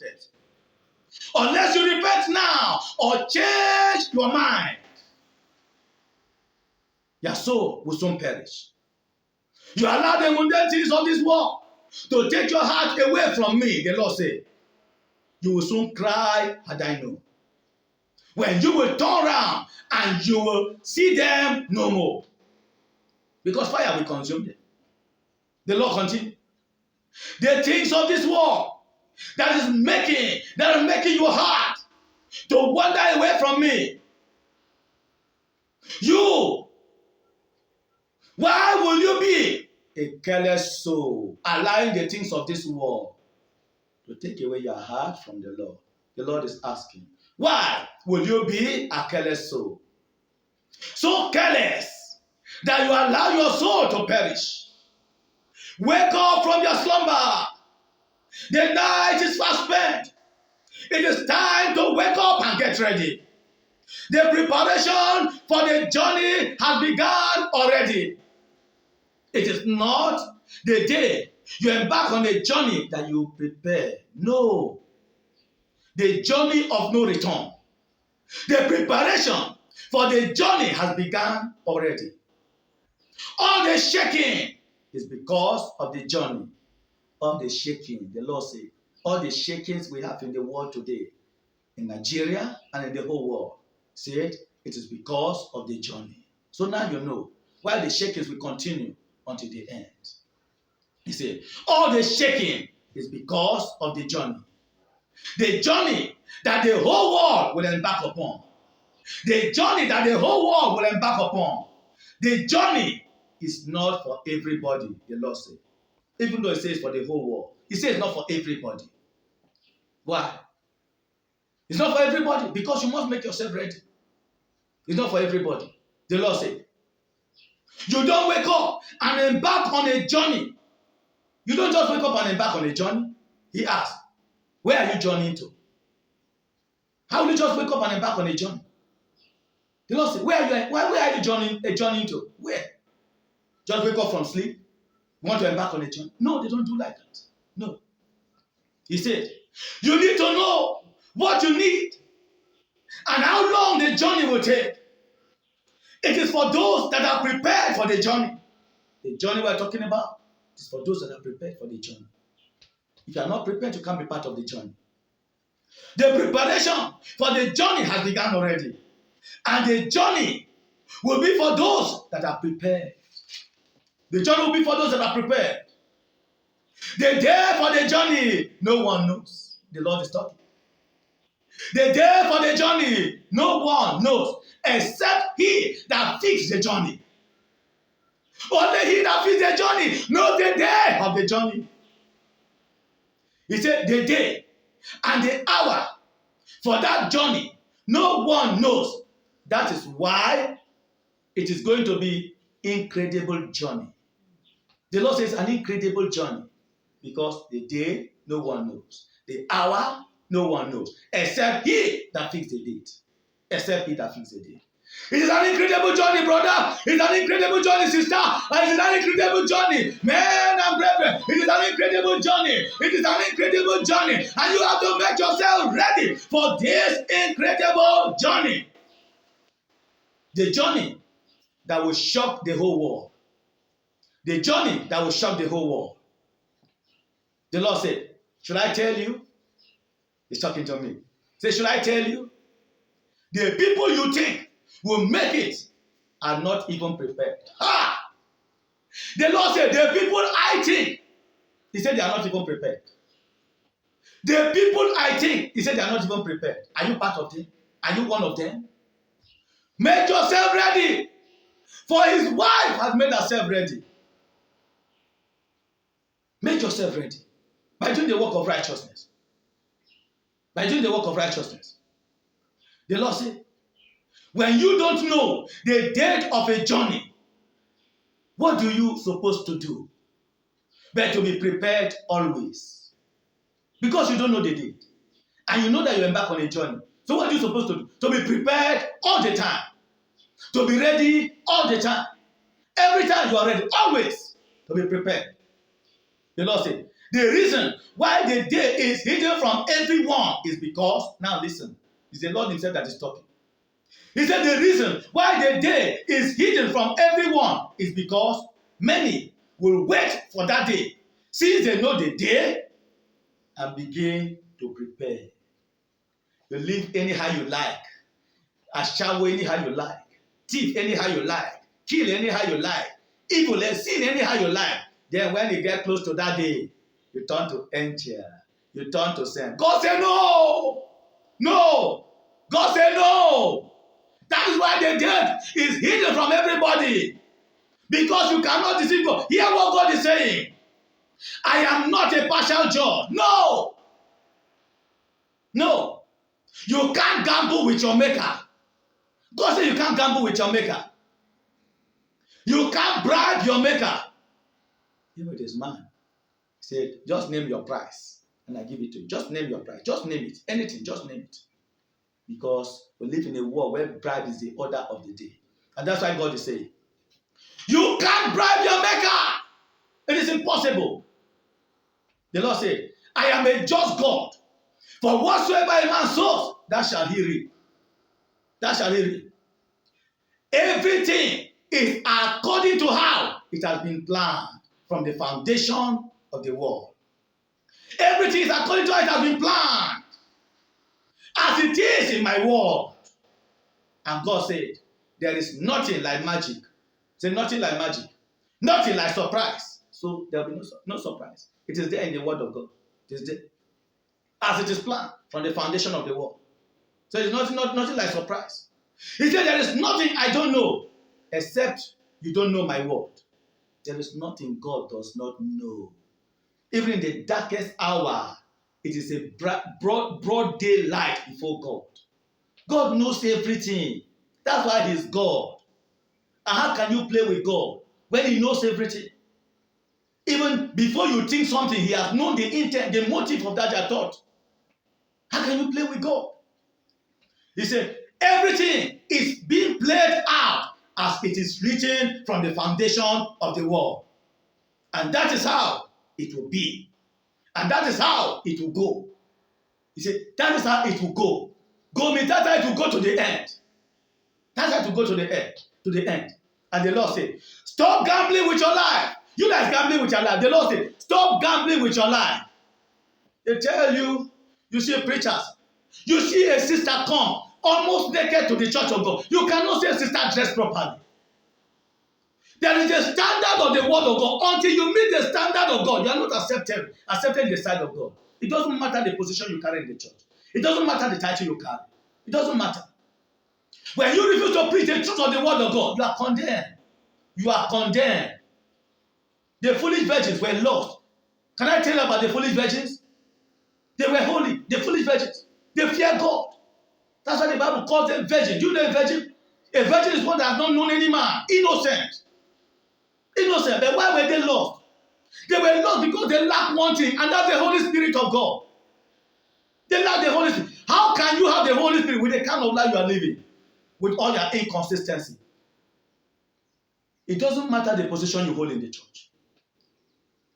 steps. Unless you repent now or change your mind, your soul will soon perish. You allow the mundane things of this world to take your heart away from me, the Lord said. You will soon cry, had I known. When you will turn around and you will see them no more. Because fire will consume them. The Lord continued. The things of this world that are making your heart to wander away from me. You, why will you be a careless soul, allowing the things of this world to take away your heart from the Lord? The Lord is asking, why will you be a careless soul? So careless that you allow your soul to perish. Wake up from your slumber. The night is fast spent. It is time to wake up and get ready. The preparation for the journey has begun already. It is not the day you embark on a journey that you prepare. No. The journey of no return. The preparation for the journey has begun already. All the shaking is because of the journey. All the shaking, the Lord said, all the shakings we have in the world today, in Nigeria and in the whole world, said it is because of the journey. So now you know why the shakings will continue until the end. He said, all the shaking is because of the journey. The journey that the whole world will embark upon. The journey that the whole world will embark upon. The journey is not for everybody, the Lord said. Even though it says for the whole world. He says not for everybody. Why? It's not for everybody because you must make yourself ready. It's not for everybody. The Lord said. You don't wake up and embark on a journey. You don't just wake up and embark on a journey. He asked, where are you journeying to? How will you just wake up and embark on a journey? The Lord said, where are you journeying to? Where? Just wake up from sleep? You want to embark on a journey? No, they don't do like that. No. He said, you need to know what you need and how long the journey will take. It is for those that are prepared for the journey. The journey we are talking about is for those that are prepared for the journey. If you are not prepared, you can't be part of the journey. The preparation for the journey has begun already. And the journey will be for those that are prepared. The journey will be for those that are prepared. The day for the journey, no one knows. The Lord is talking. The day for the journey, no one knows except he that fixed the journey. Only he that fixed the journey knows the day of the journey. He said the day and the hour for that journey, no one knows. That is why it is going to be incredible journey. The Lord says an incredible journey because the day no one knows. The hour no one knows except he that fixed the date. Except he that fixed the date. It is an incredible journey, brother. It is an incredible journey, sister. It is an incredible journey, men and brethren. It is an incredible journey. It is an incredible journey. And you have to make yourself ready for this incredible journey. The journey that will shock the whole world. The journey that will shock the whole world. The Lord said, should I tell you? He's talking to me. Say, should I tell you? The people you think will make it are not even prepared. Ha! The Lord said, the people I think, he said they are not even prepared. The people I think, he said they are not even prepared. Are you part of them? Are you one of them? Make yourself ready. For his wife has made herself ready. Make yourself ready. By doing the work of righteousness. By doing the work of righteousness. The Lord said, when you don't know the date of a journey, what do you supposed to do? But to be prepared always. Because you don't know the date. And you know that you embark on a journey. So what are you supposed to do? To be prepared all the time. To be ready all the time. Every time you are ready, always to be prepared. The Lord said, The reason why the day is hidden from everyone is because, now listen, it's the Lord himself that is talking. He said the reason why the day is hidden from everyone is because many will wait for that day, since they know the day, and begin to prepare. You live anyhow you like, shower anyhow you like, thief anyhow you like, kill anyhow you like, evil and sin anyhow you like. Then when you get close to that day, you turn to angel, you turn to sin. God said no, no. God said no. That is why the death is hidden from everybody, because you cannot deceive God. Hear what God is saying. I am not a partial judge. No, no. You can't gamble with your maker. God said you can't gamble with your maker. You can't bribe your maker. You know this man said, just name your price and I give it to you. Just name your price. Just name it. Anything, just name it. Because we live in a world where bribe is the order of the day. And that's why God is saying, you can't bribe your maker. It is impossible. The Lord said, I am a just God. For whatsoever a man sows, that shall he reap. That shall he reap. Everything is according to how it has been planned from the foundation of the world. Everything is according to how it has been planned, as it is in my world. And God said, there is nothing like magic. Say nothing like magic. Nothing like surprise. So there will be no surprise. It is there in the word of God. It is there. As it is planned from the foundation of the world. So it's nothing like surprise. He said, there is nothing I don't know, except you don't know my word. There is nothing God does not know. Even in the darkest hour, it is a broad daylight before God. God knows everything. That's why he's God. And how can you play with God when he knows everything? Even before you think something, he has known the intent, the motive of that your thought. How can you play with God? He said, everything is being played out as it is written from the foundation of the world. And that is how it will be. And that is how it will go. He said, that is how it will go. Go means that's how it will go to the end. That's how it will go to the end. To the end. And the Lord said, stop gambling with your life. You guys gambling with your life. The Lord said, stop gambling with your life. They tell you, you see preachers, you see a sister come almost naked to the church of God. You cannot see a sister dressed properly. There is a standard of the word of God. Until you meet the standard of God, you are not accepted the side of God. It doesn't matter the position you carry in the church. It doesn't matter the title you carry. It doesn't matter. When you refuse to preach the truth of the word of God, you are condemned. You are condemned. The foolish virgins were lost. Can I tell you about the foolish virgins? They were holy. The foolish virgins. They fear God. That's why the Bible calls them virgin. Do you know a virgin? A virgin is one that has not known any man. Innocent. Innocent. But why were they lost? They were lost because they lacked one thing, and that's the Holy Spirit of God. They lack the Holy Spirit. How can you have the Holy Spirit with the kind of life you are living? With all your inconsistency. It doesn't matter the position you hold in the church.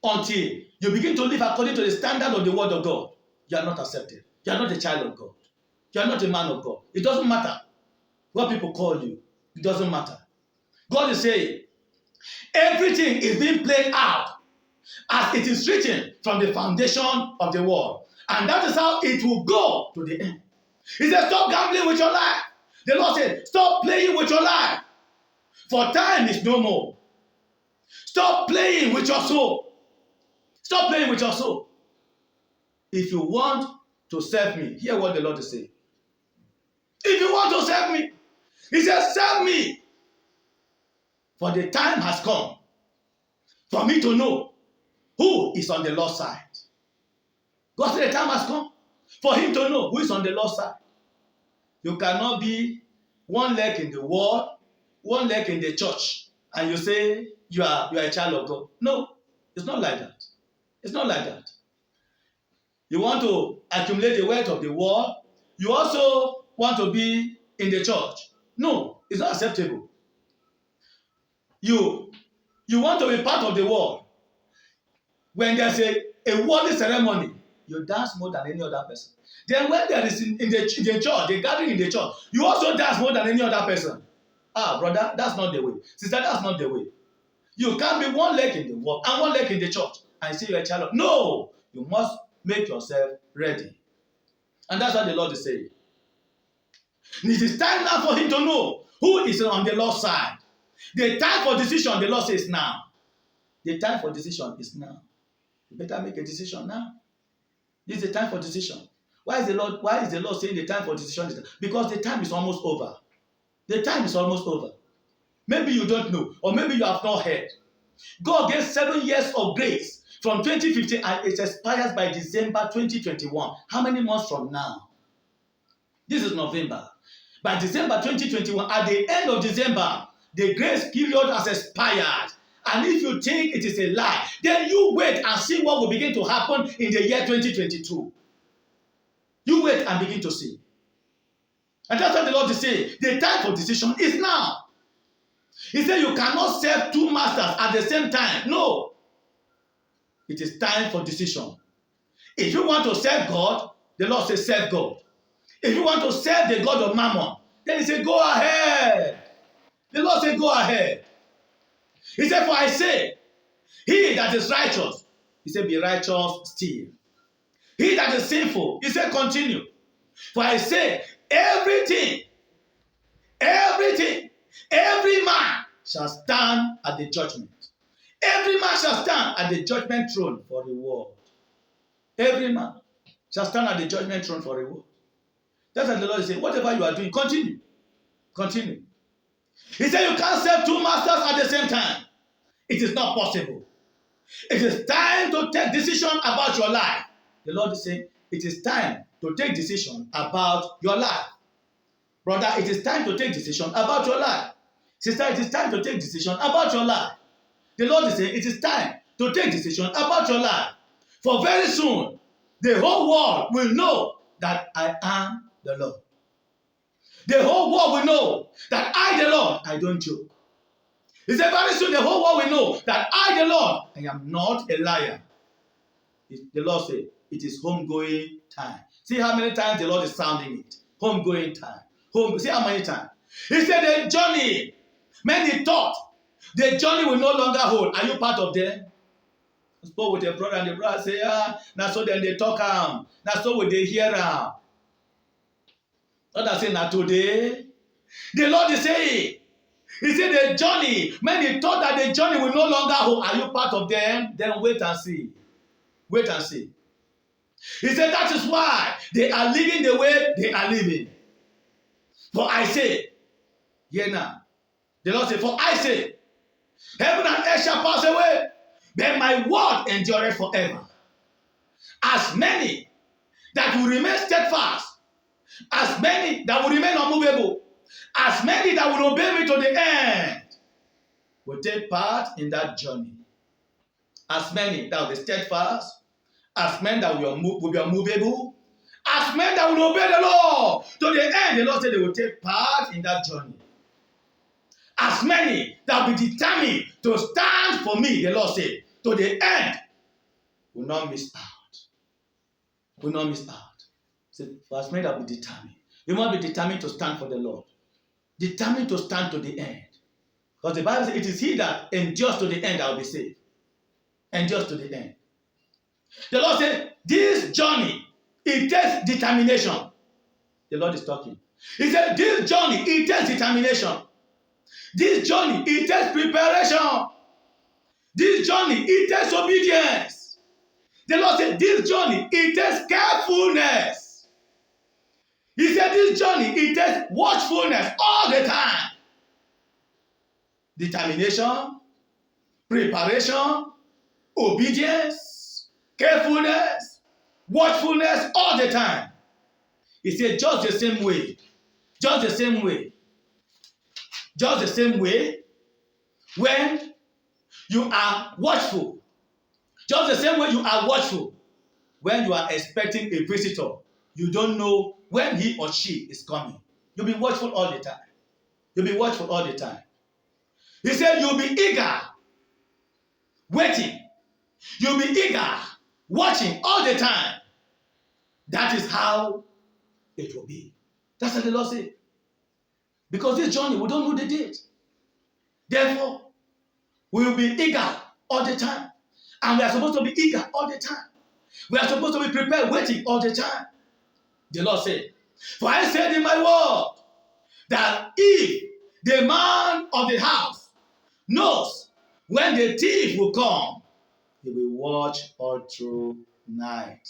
Until you begin to live according to the standard of the word of God, you are not accepted. You are not a child of God. You are not a man of God. It doesn't matter what people call you. It doesn't matter. God is saying, everything is being played out as it is written from the foundation of the world. And that is how it will go to the end. He said, stop gambling with your life. The Lord said, stop playing with your life. For time is no more. Stop playing with your soul. Stop playing with your soul. If you want to serve me, hear what the Lord is saying. If you want to serve me, he says, serve me. For the time has come for me to know who is on the Lord's side. God said the time has come for him to know who is on the Lord's side. You cannot be one leg in the world, one leg in the church, and you say you are a child of God. No, it's not like that. It's not like that. You want to accumulate the wealth of the world, you also want to be in the church. No, it's not acceptable. You want to be part of the world. When there's a a worldly ceremony, you dance more than any other person. Then when there is in the church, the gathering in the church, you also dance more than any other person. Brother, that's not the way. Sister, that's not the way. You can't be one leg in the world and one leg in the church and say you're a child of. No, you must make yourself ready. And that's what the Lord is saying. It is time now for him to know who is on the Lord's side. The time for decision, the Lord says now. The time for decision is now. You better make a decision now. This is the time for decision. Why is the Lord saying the time for decision is now? Because the time is almost over. The time is almost over. Maybe you don't know, or maybe you have not heard. God gave 7 years of grace from 2015 and it expires by December 2021. How many months from now? This is November. By December 2021, at the end of December, the grace period has expired. And if you think it is a lie, then you wait and see what will begin to happen in the year 2022. You wait and begin to see. And that's what the Lord is saying. The time for decision is now. He said you cannot serve 2 masters at the same time. No. It is time for decision. If you want to serve God, the Lord says serve God. If you want to serve the God of Mammon, then he said go ahead. The Lord said go ahead. He said, for I say, he that is righteous, he said, be righteous still. He that is sinful, he said, continue. For I say, every man shall stand at the judgment. Every man shall stand at the judgment throne for reward. Every man shall stand at the judgment throne for reward. That's what the Lord is saying. Whatever you are doing, continue. Continue. He said you can't serve 2 masters at the same time. It is not possible. It is time to take decision about your life. The Lord is saying it is time to take decision about your life. Brother, it is time to take decision about your life. Sister, it is time to take decision about your life. The Lord is saying it is time to take decision about your life. For very soon, the whole world will know that I am the Lord. The whole world will know that I, the Lord, I don't joke. He said very soon the whole world will know that I, the Lord, I am not a liar. The Lord said it is homegoing time. See how many times the Lord is sounding it. Homegoing time. See how many times. He said the journey. Many thought the journey will no longer hold. Are you part of them? I spoke with a brother and the brother said, now so then they talk now so will they hear Not that say now today. The Lord is saying, he said the journey, many thought that the journey will no longer hold. Are you part of them? Then wait and see. Wait and see. He said that is why they are living the way they are living. For I say, hear now. The Lord said, for I say, heaven and earth shall pass away, but my word endureth forever. As many that will remain steadfast, as many that will remain unmovable, as many that will obey me to the end, will take part in that journey. As many that will be steadfast, as men that will be unmovable, as men that will obey the Lord to the end, the Lord said they will take part in that journey. As many that will be determined to stand for me, the Lord said, to the end, will not miss out. Will not miss out. So for as many that will be determined, you must be determined to stand for the Lord. Determined to stand to the end. Because the Bible says it is he that endures to the end that will be saved. Endures to the end. The Lord said, this journey, it takes determination. The Lord is talking. He said, this journey, it takes determination. This journey, it takes preparation. This journey, it takes obedience. The Lord said, this journey, it takes carefulness. He said, this journey, it takes watchfulness all the time. Determination, preparation, obedience, carefulness, watchfulness all the time. He said, just the same way. Just the same way. Just the same way when you are watchful. Just the same way you are watchful when you are expecting a visitor. You don't know when he or she is coming. You'll be watchful all the time. You'll be watchful all the time. He said you'll be eager, waiting. You'll be eager, watching all the time. That is how it will be. That's what the Lord said. Because this journey, we don't know the date. Therefore, we will be eager all the time. And we are supposed to be eager all the time. We are supposed to be prepared, waiting all the time. The Lord said, for I said in my word that if the man of the house knows when the thief will come, he will watch all through night.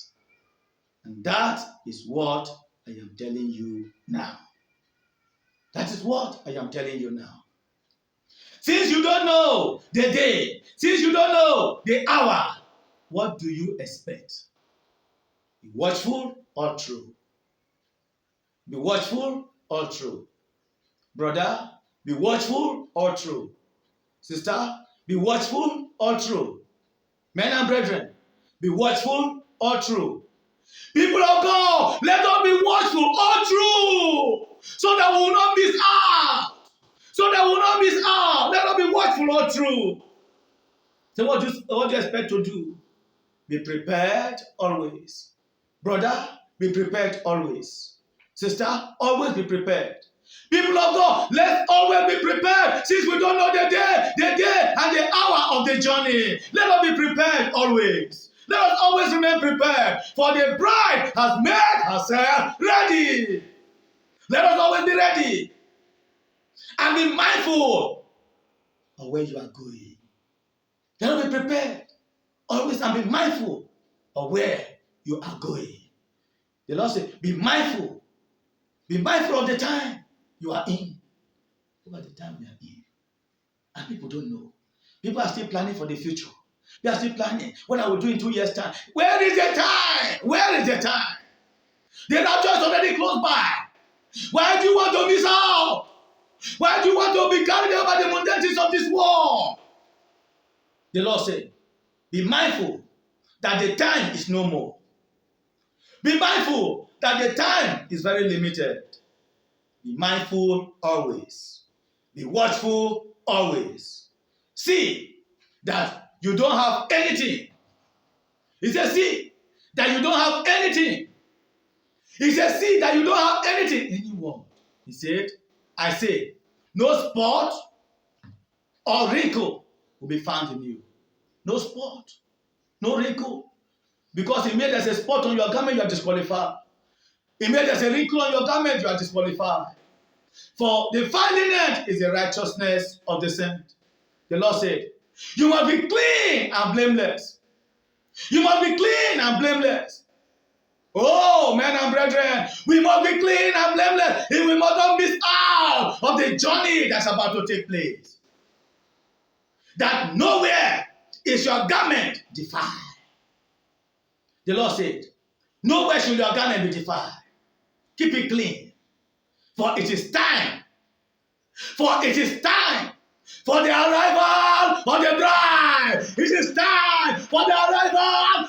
And that is what I am telling you now. That is what I am telling you now. Since you don't know the day, since you don't know the hour, what do you expect? Be watchful or true? Be watchful or true? Brother, be watchful or true? Sister, be watchful or true? Men and brethren, be watchful or true? People of God, let us be watchful or true, so that we will not miss out. So that we will not miss out. Let us be watchful or true. So what do you expect to do? Be prepared always. Brother, be prepared always. Sister, always be prepared. People of God, let's always be prepared, since we don't know the day and the hour of the journey. Let us be prepared always. Let us always remain prepared, for the bride has made herself ready. Let us always be ready and be mindful of where you are going. Let us be prepared always and be mindful of where you are going. The Lord said, be mindful. Be mindful of the time you are in. Look at the time we are in. And people don't know. People are still planning for the future. They are still planning. What I will do in 2 years' time. Where is the time? Where is the time? The rapture is already close by. Why do you want to miss out? Why do you want to be carried away by the mondays of this world? The Lord said, be mindful that the time is no more. Be mindful that the time is very limited. Be mindful always. Be watchful always. See that you don't have anything. He said, see that you don't have anything. He said, see that you don't have anything. Anyone. He said, I say, no spot or wrinkle will be found in you. No spot, no wrinkle. Because if there's a spot on your garment, you are disqualified. If there's a wrinkle on your garment, you are disqualified. For the final end is the righteousness of the saint. The Lord said, you must be clean and blameless. You must be clean and blameless. Oh, men and brethren, we must be clean and blameless if we must not miss out of the journey that's about to take place. That nowhere is your garment defiled. The Lord said, nowhere should your garment be defiled. Keep it clean. For it is time. For it is time for the arrival of the bride. It is time for the arrival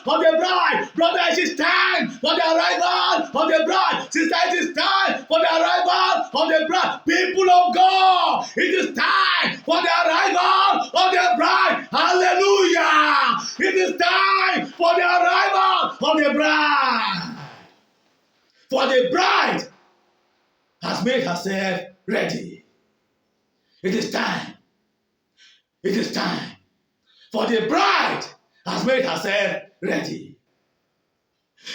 of the bride. Brother, it is time for the arrival of the bride. Sister, it is time for the arrival of the bride. People of God, it is time for the arrival of the bride. Hallelujah. It is time for the arrival of the bride. For the bride has made herself ready. It is time. It is time. For the bride has made herself ready.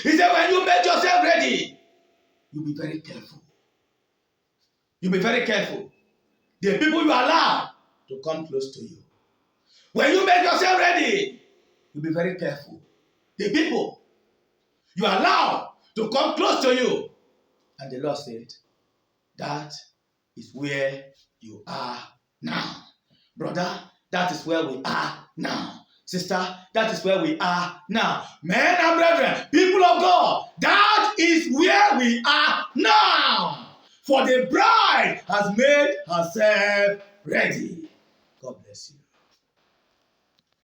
He said, when you make yourself ready, you be very careful. You be very careful. The people you allow to come close to you. When you make yourself ready, you be very careful. The people you allow to come close to you. And the Lord said, that is where you are now. Brother, that is where we are now. Sister, that is where we are now. Men and brethren, people of God, that is where we are now. For the bride has made herself ready. God bless you.